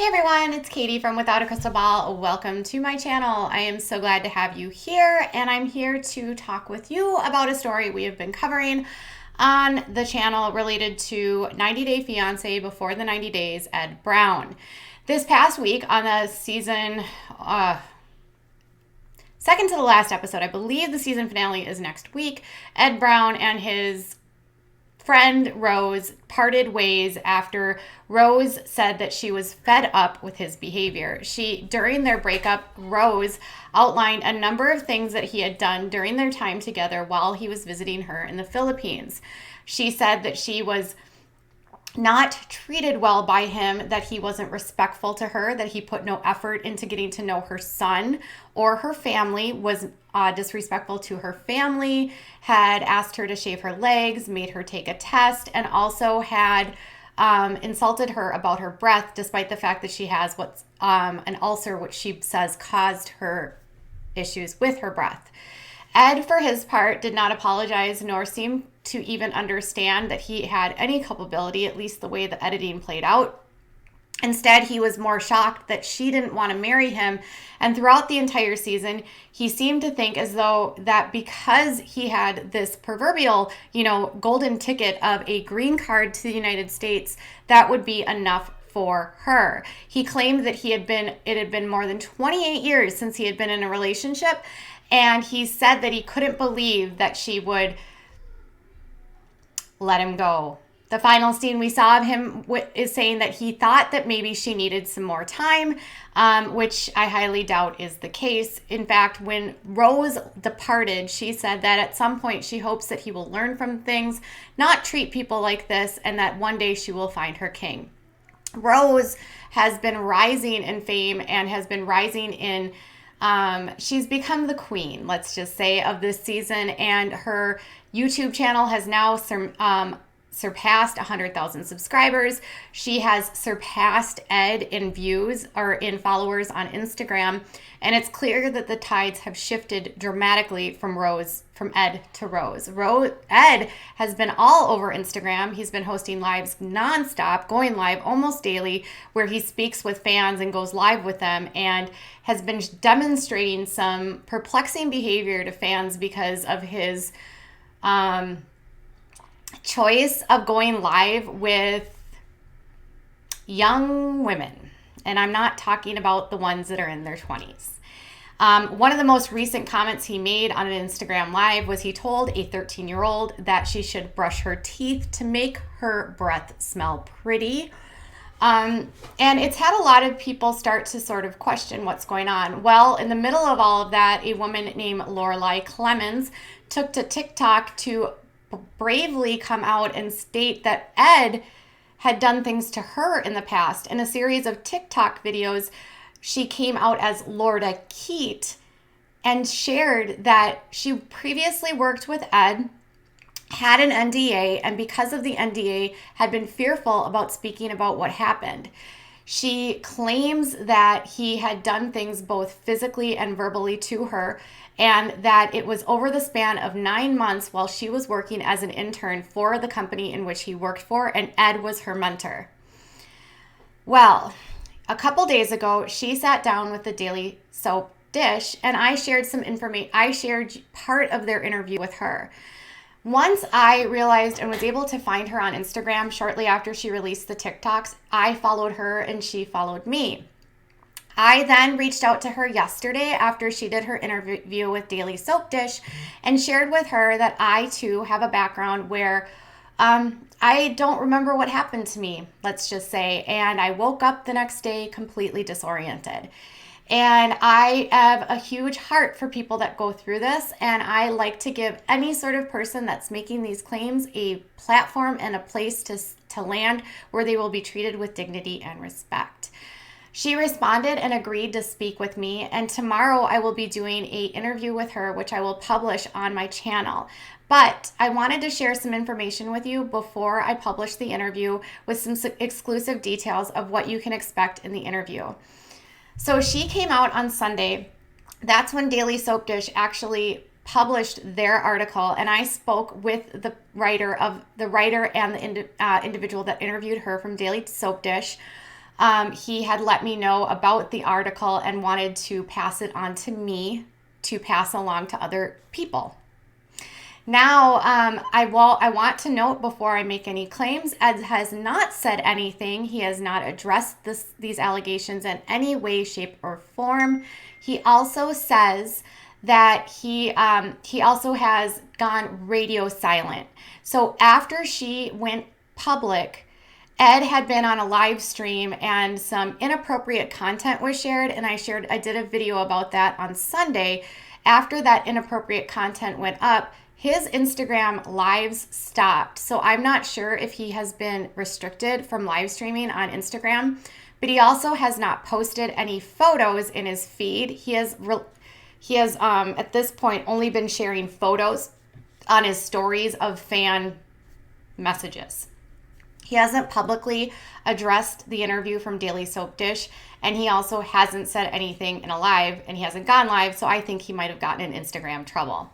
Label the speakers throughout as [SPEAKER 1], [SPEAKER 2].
[SPEAKER 1] Hey everyone, it's Katie from Without a Crystal Ball. Welcome to my channel. I am so glad to have you here, and I'm here to talk with you about a story we have been covering on the channel related to 90 Day Fiance before the 90 days, Ed Brown. This past week on the season, second to the last episode, I believe the season finale is next week, Ed Brown and his friend Rose parted ways after Rose said that she was fed up with his behavior. During their breakup, Rose outlined a number of things that he had done during their time together while he was visiting her in the Philippines. She said that she was not treated well by him, that he wasn't respectful to her, that he put no effort into getting to know her son or her family, was disrespectful to her family, had asked her to shave her legs, made her take a test, and also had insulted her about her breath, despite the fact that she has what's an ulcer, which she says caused her issues with her breath. Ed, for his part, did not apologize nor seem to even understand that he had any culpability, at least the way the editing played out. Instead, he was more shocked that she didn't want to marry him. And throughout the entire season, he seemed to think as though that because he had this proverbial, golden ticket of a green card to the United States, that would be enough for her. He claimed that it had been more than 28 years since he had been in a relationship. And he said that he couldn't believe that she would let him go. The final scene we saw of him is saying that he thought that maybe she needed some more time, which I highly doubt is the case. In fact, when Rose departed, she said that at some point she hopes that he will learn from things, not treat people like this, and that one day she will find her king. Rose has been rising in fame and has been rising in she's become the queen, let's just say, of this season, and her YouTube channel has now surpassed 100,000 subscribers. She has surpassed Ed in views or in followers on Instagram, and it's clear that the tides have shifted dramatically from Ed to Rose. Ed has been all over Instagram. He's been hosting lives nonstop, going live almost daily, where he speaks with fans and goes live with them, and has been demonstrating some perplexing behavior to fans because of his choice of going live with young women. And I'm not talking about the ones that are in their 20s. One of the most recent comments he made on an Instagram live was he told a 13-year-old that she should brush her teeth to make her breath smell pretty. And it's had a lot of people start to sort of question what's going on. Well, in the middle of all of that, a woman named Lorelai Clemens took to TikTok to bravely come out and state that Ed had done things to her in the past. In a series of TikTok videos, she came out as Lorda Keat and shared that she previously worked with Ed, had an NDA, and because of the NDA had been fearful about speaking about what happened. She claims that he had done things both physically and verbally to her, and that it was over the span of 9 months while she was working as an intern for the company in which he worked for, and Ed was her mentor. Well, a couple days ago, she sat down with the Daily Soap Dish, and I shared some information. I shared part of their interview with her. Once I realized and was able to find her on Instagram shortly after she released the TikToks, I followed her and she followed me. I then reached out to her yesterday after she did her interview with Daily Soap Dish and shared with her that I too have a background where I don't remember what happened to me, let's just say, and I woke up the next day completely disoriented. And I have a huge heart for people that go through this, and I like to give any sort of person that's making these claims a platform and a place to land where they will be treated with dignity and respect. She responded and agreed to speak with me, and tomorrow I will be doing an interview with her, which I will publish on my channel. But I wanted to share some information with you before I publish the interview with some exclusive details of what you can expect in the interview. So she came out on Sunday. That's when Daily Soap Dish actually published their article, and I spoke with the writer and the individual that interviewed her from Daily Soap Dish He had let me know about the article and wanted to pass it on to me to pass along to other people. Now, I want to note before I make any claims, Ed has not said anything. He has not addressed these allegations in any way, shape, or form. He also says that he also has gone radio silent. So after she went public, Ed had been on a live stream and some inappropriate content was shared, and I did a video about that on Sunday. After that inappropriate content went up, his Instagram lives stopped. So I'm not sure if he has been restricted from live streaming on Instagram, but he also has not posted any photos in his feed. He has at this point only been sharing photos on his stories of fan messages. He hasn't publicly addressed the interview from Daily Soap Dish, and he also hasn't said anything in a live, and he hasn't gone live, so I think he might have gotten in Instagram trouble.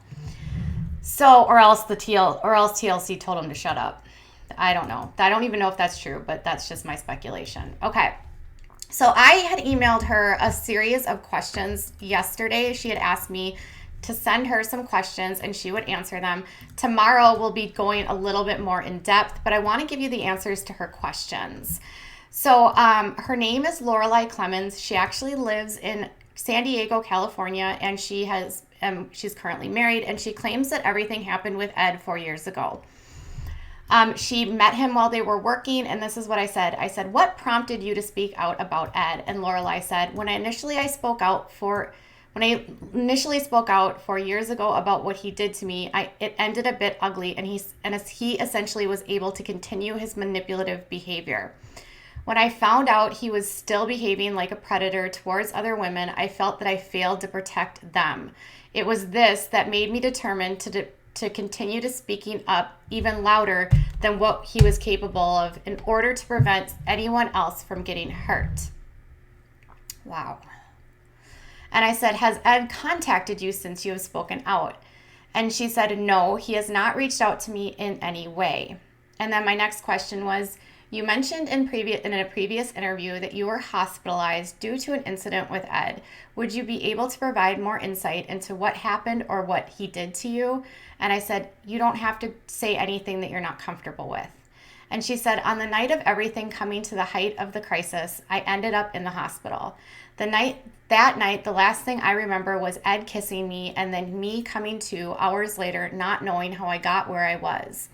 [SPEAKER 1] So, or else TLC told him to shut up. I don't know. I don't even know if that's true, but that's just my speculation. Okay. So I had emailed her a series of questions yesterday. She had asked me to send her some questions and she would answer them. Tomorrow we'll be going a little bit more in depth, but I want to give you the answers to her questions. So her name is Lorelei Clemens. She actually lives in San Diego, California, and she's currently married, and she claims that everything happened with Ed 4 years ago. She met him while they were working, and this is what I said. I said, "What prompted you to speak out about Ed?" And Lorelei said, When I initially spoke out 4 years ago about what he did to me, it ended a bit ugly, and he essentially was able to continue his manipulative behavior. When I found out he was still behaving like a predator towards other women, I felt that I failed to protect them. It was this that made me determined to continue to speaking up even louder than what he was capable of in order to prevent anyone else from getting hurt. Wow. And I said, "Has Ed contacted you since you have spoken out?" And she said, "No, he has not reached out to me in any way." And then my next question was, "You mentioned in a previous interview that you were hospitalized due to an incident with Ed. Would you be able to provide more insight into what happened or what he did to you?" And I said, "You don't have to say anything that you're not comfortable with." And she said, "On the night of everything coming to the height of the crisis, I ended up in the hospital. That night, the last thing I remember was Ed kissing me and then me coming to hours later, not knowing how I got where I was.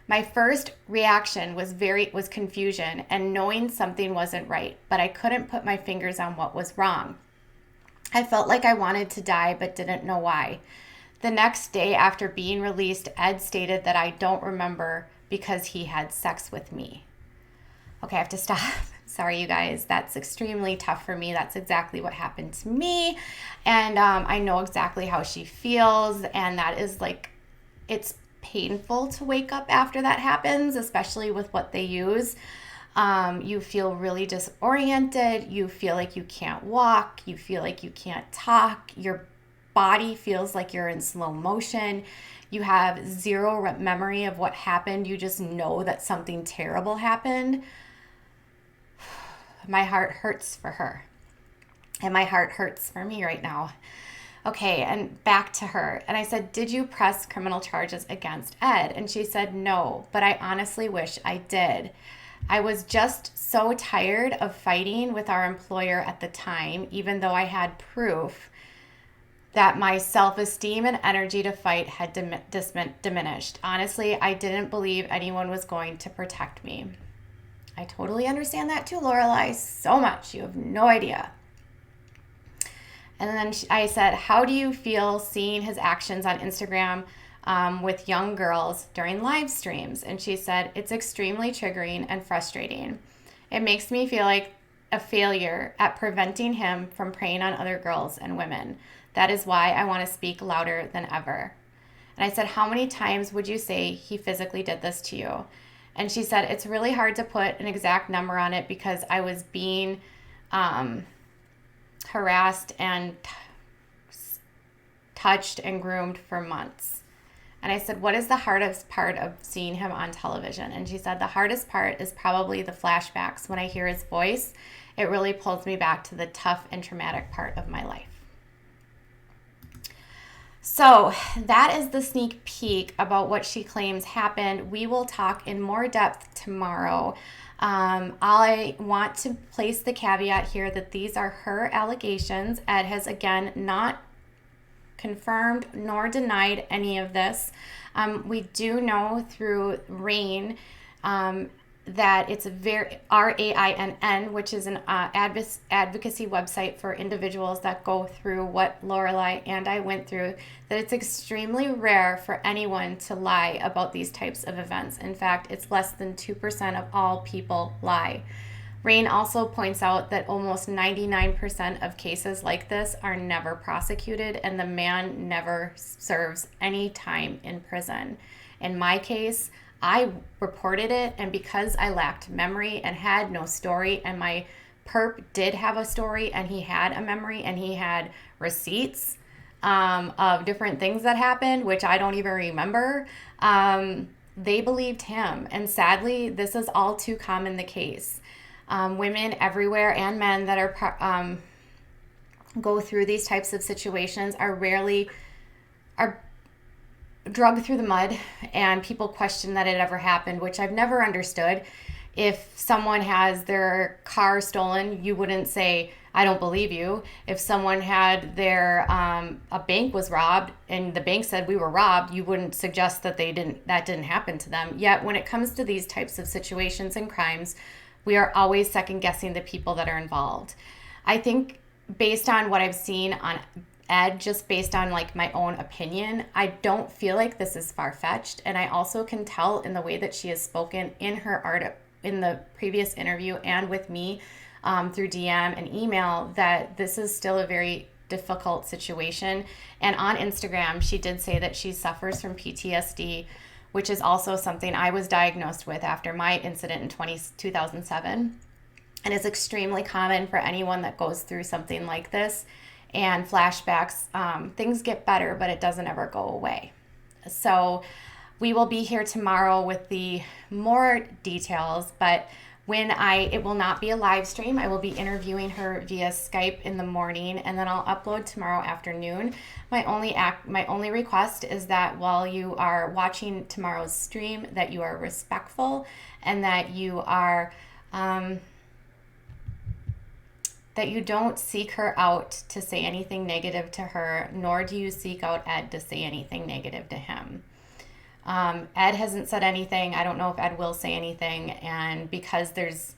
[SPEAKER 1] My first reaction was confusion and knowing something wasn't right, but I couldn't put my fingers on what was wrong. I felt like I wanted to die, but didn't know why. The next day after being released, Ed stated that I don't remember because he had sex with me." Okay, I have to stop. Sorry, you guys. That's extremely tough for me. That's exactly what happened to me. And I know exactly how she feels. And that is it's painful to wake up after that happens, especially with what they use. You feel really disoriented. You feel like you can't walk. You feel like you can't talk. Your body feels like you're in slow motion. You have zero memory of what happened. You just know that something terrible happened. My heart hurts for her. And my heart hurts for me right now. Okay, and back to her. And I said, "Did you press criminal charges against Ed?" And she said, "No, but I honestly wish I did. I was just so tired of fighting with our employer at the time, even though I had proof that my self-esteem and energy to fight had diminished. Honestly, I didn't believe anyone was going to protect me." I totally understand that too, Lorelei, so much. You have no idea. And then I said, "How do you feel seeing his actions on Instagram with young girls during live streams?" And she said, "It's extremely triggering and frustrating. It makes me feel like a failure at preventing him from preying on other girls and women. That is why I want to speak louder than ever." And I said, "How many times would you say he physically did this to you?" And she said, "It's really hard to put an exact number on it because I was being harassed and touched and groomed for months." And I said, what is the hardest part of seeing him on television? And she said, the hardest part is probably the flashbacks. When I hear his voice, it really pulls me back to the tough and traumatic part of my life. So that is the sneak peek about what she claims happened. We will talk in more depth tomorrow. I want to place the caveat here that these are her allegations. Ed has, again, not confirmed nor denied any of this. We do know through RAINN that it's a very RAINN, which is an advocacy website for individuals that go through what Lorelai and I went through, that it's extremely rare for anyone to lie about these types of events. In fact, it's less than 2% of all people lie. RAINN also points out that almost 99% of cases like this are never prosecuted, and the man never serves any time in prison. In my case, I reported it, and because I lacked memory and had no story, and my perp did have a story, and he had a memory, and he had receipts of different things that happened, which I don't even remember, they believed him. And sadly, this is all too common the case. Women everywhere and men that are go through these types of situations are drugged through the mud, and people question that it ever happened, which I've never understood. If someone has their car stolen, you wouldn't say, I don't believe you. If someone had their a bank was robbed and the bank said we were robbed, you wouldn't suggest that that didn't happen to them. Yet when it comes to these types of situations and crimes, we are always second guessing the people that are involved. I think based on what I've seen on Ed, just based on like my own opinion, I don't feel like this is far-fetched. And I also can tell in the way that she has spoken in her art, in the previous interview and with me through DM and email, that this is still a very difficult situation. And on Instagram, she did say that she suffers from PTSD, which is also something I was diagnosed with after my incident in 2007. And it's extremely common for anyone that goes through something like this. And flashbacks, things get better, but it doesn't ever go away. So we will be here tomorrow with the more details, but it will not be a live stream. I will be interviewing her via Skype in the morning, and then I'll upload tomorrow afternoon. My only request is that while you are watching tomorrow's stream, that you are respectful, and that you are that you don't seek her out to say anything negative to her, nor do you seek out Ed to say anything negative to him. Ed hasn't said anything. I don't know if Ed will say anything, and because this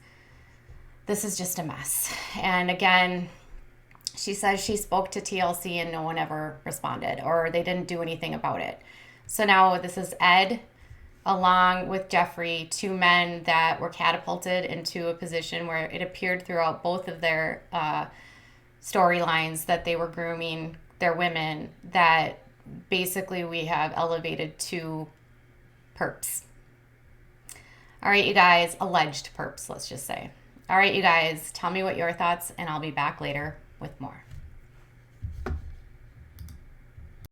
[SPEAKER 1] is just a mess. And again, she says she spoke to TLC and no one ever responded, or they didn't do anything about it. So now this is Ed along with Jeffrey, two men that were catapulted into a position where it appeared throughout both of their storylines that they were grooming their women, that basically we have elevated to perps. All right, you guys, alleged perps, let's just say. All right, you guys, tell me what your thoughts, and I'll be back later with more.